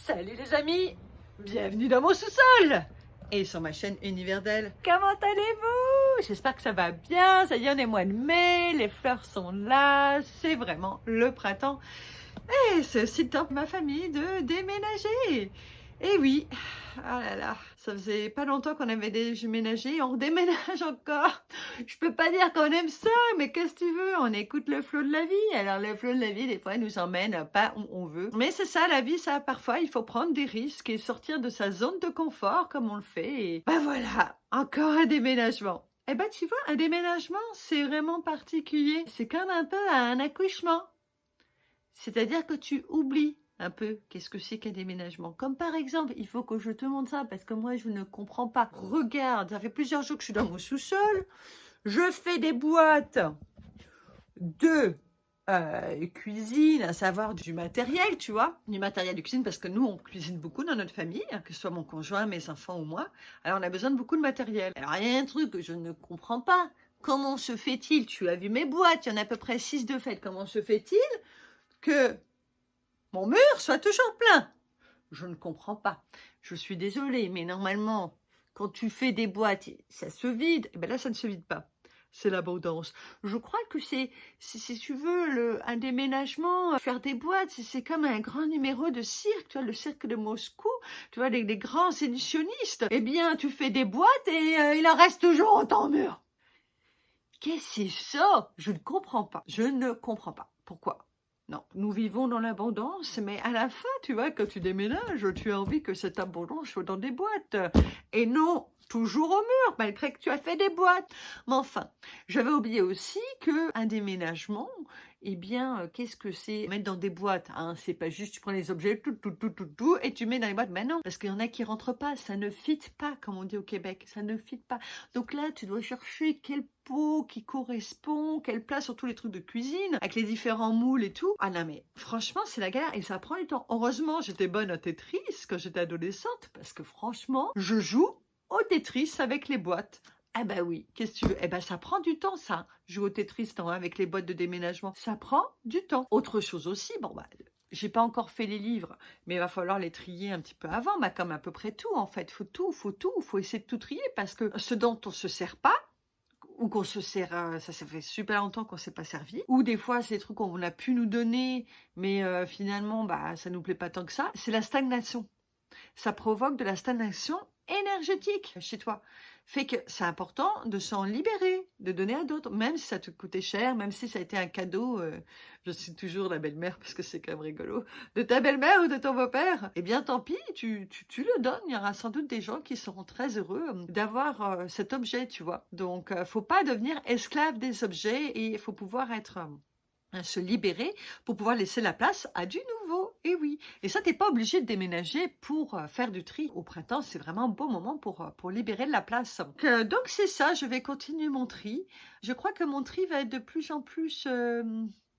Salut les amis, bienvenue dans mon sous-sol et sur ma chaîne Univers d'elle. Comment allez-vous? J'espère que ça va bien, ça y est, on est mois de mai, les fleurs sont là, c'est vraiment le printemps. Et c'est aussi le temps pour ma famille de déménager. Et oui, ah là là, ça faisait pas longtemps qu'on avait déménagé, on redéménage encore. Je peux pas dire qu'on aime ça, mais qu'est-ce que tu veux? On écoute le flot de la vie. Alors le flot de la vie, des fois, nous emmène pas où on veut. Mais c'est ça, la vie, ça, parfois, il faut prendre des risques et sortir de sa zone de confort comme on le fait. Et ben voilà, encore un déménagement. Eh ben tu vois, un déménagement, c'est vraiment particulier. C'est comme un peu un accouchement. C'est-à-dire que tu oublies un peu qu'est-ce que c'est qu'un déménagement. Comme par exemple, il faut que je te montre ça parce que moi je ne comprends pas. Regarde, ça fait plusieurs jours que je suis dans mon sous-sol. Je fais des boîtes de cuisine, à savoir du matériel, tu vois. Du matériel de cuisine parce que nous on cuisine beaucoup dans notre famille, que ce soit mon conjoint, mes enfants ou moi. Alors on a besoin de beaucoup de matériel. Alors il y a un truc que je ne comprends pas. Comment se fait-il, tu as vu mes boîtes, il y en a à peu près 6 de fait. Comment se fait-il que mon mur soit toujours plein? Je ne comprends pas. Je suis désolée, mais normalement, quand tu fais des boîtes, ça se vide. Et bien là, ça ne se vide pas. C'est l'abondance. Je crois que c'est, si tu veux, un déménagement, faire des boîtes, c'est comme un grand numéro de cirque, tu vois, le cirque de Moscou, tu vois, les grands illusionnistes. Eh bien, tu fais des boîtes et il en reste toujours autant au mur. Qu'est-ce que c'est ça? Je ne comprends pas. Je ne comprends pas. Pourquoi? Non, nous vivons dans l'abondance, mais à la fin, tu vois, quand tu déménages, tu as envie que cette abondance soit dans des boîtes. Et non, toujours au mur, malgré que tu as fait des boîtes. Mais enfin, j'avais oublié aussi qu'un déménagement, eh bien, qu'est-ce que c'est? Mettre dans des boîtes, hein, c'est pas juste tu prends les objets, tout, et tu mets dans les boîtes. Mais non, parce qu'il y en a qui rentrent pas, ça ne fit pas, comme on dit au Québec, ça ne fit pas. Donc là, tu dois chercher quel pot qui correspond, quelle place sur tous les trucs de cuisine, avec les différents moules et tout. Ah non mais franchement c'est la galère et ça prend du temps. Heureusement j'étais bonne à Tetris quand j'étais adolescente parce que franchement je joue au Tetris avec les boîtes. Ah bah oui, qu'est-ce que tu veux? Eh ben ça prend du temps ça, jouer au Tetris avec les boîtes de déménagement. Ça prend du temps. Autre chose aussi, bon bah j'ai pas encore fait les livres, mais il va falloir les trier un petit peu avant, bah comme à peu près tout en fait. Faut essayer de tout trier parce que ce dont on se sert pas, ou qu'on se sert, ça fait super longtemps qu'on ne s'est pas servi, ou des fois c'est des trucs qu'on a pu nous donner, mais finalement bah, ça nous plaît pas tant que ça, c'est la stagnation. Ça provoque de la stagnation énergétique chez toi. Fait que c'est important de s'en libérer, de donner à d'autres, même si ça te coûtait cher, même si ça a été un cadeau, je cite toujours la belle-mère parce que c'est quand même rigolo, de ta belle-mère ou de ton beau-père, eh bien tant pis, tu le donnes. Il y aura sans doute des gens qui seront très heureux d'avoir cet objet, tu vois. Donc, faut pas devenir esclave des objets et il faut pouvoir être... se libérer pour pouvoir laisser la place à du nouveau. Et oui. Et ça, t'es pas obligé de déménager pour faire du tri. Au printemps, c'est vraiment un bon moment pour libérer de la place. Donc c'est ça, je vais continuer mon tri. Je crois que mon tri va être de plus en plus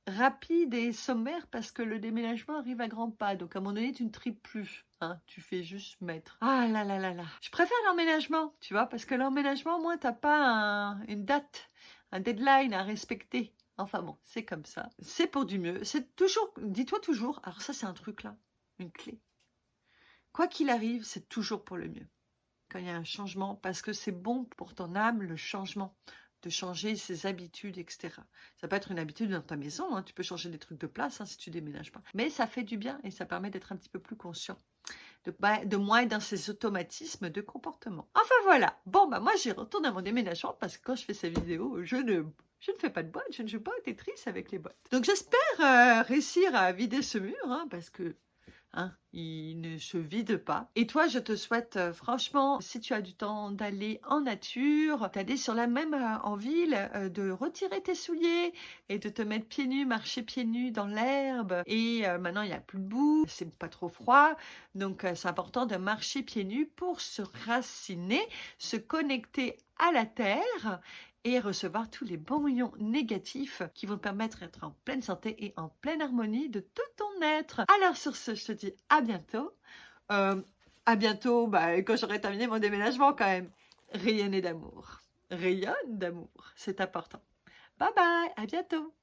rapide et sommaire parce que le déménagement arrive à grands pas. Donc à un moment donné, tu ne tries plus. Hein, tu fais juste mettre. Ah là là là là. Je préfère l'emménagement, tu vois, parce que l'emménagement, moi, t'as pas une date, un deadline à respecter. Enfin bon, c'est comme ça. C'est pour du mieux. C'est toujours, dis-toi toujours, alors ça c'est un truc là, une clé. Quoi qu'il arrive, c'est toujours pour le mieux. Quand il y a un changement, parce que c'est bon pour ton âme, le changement. De changer ses habitudes, etc. Ça peut être une habitude dans ta maison, hein, tu peux changer des trucs de place si tu déménages pas. Mais ça fait du bien et ça permet d'être un petit peu plus conscient. De moins dans ces automatismes de comportement. Enfin voilà, bon bah moi j'y retourne à mon déménagement parce que quand je fais ces vidéos, je ne fais pas de boîte, je ne joue pas au Tetris avec les boîtes. Donc j'espère réussir à vider ce mur, hein, parce que il ne se vide pas. Et toi, je te souhaite franchement, si tu as du temps d'aller en nature, d'aller sur la même en ville, de retirer tes souliers et de te mettre pieds nus, marcher pieds nus dans l'herbe. Et maintenant, il n'y a plus de boue, c'est pas trop froid. Donc, c'est important de marcher pieds nus pour se raciner, se connecter à la terre et recevoir tous les bons rayons négatifs qui vont te permettre d'être en pleine santé et en pleine harmonie de tout ton être. Alors sur ce, je te dis à bientôt. À bientôt quand j'aurai terminé mon déménagement quand même. Rayonner d'amour. Rayonne d'amour, c'est important. Bye bye, à bientôt.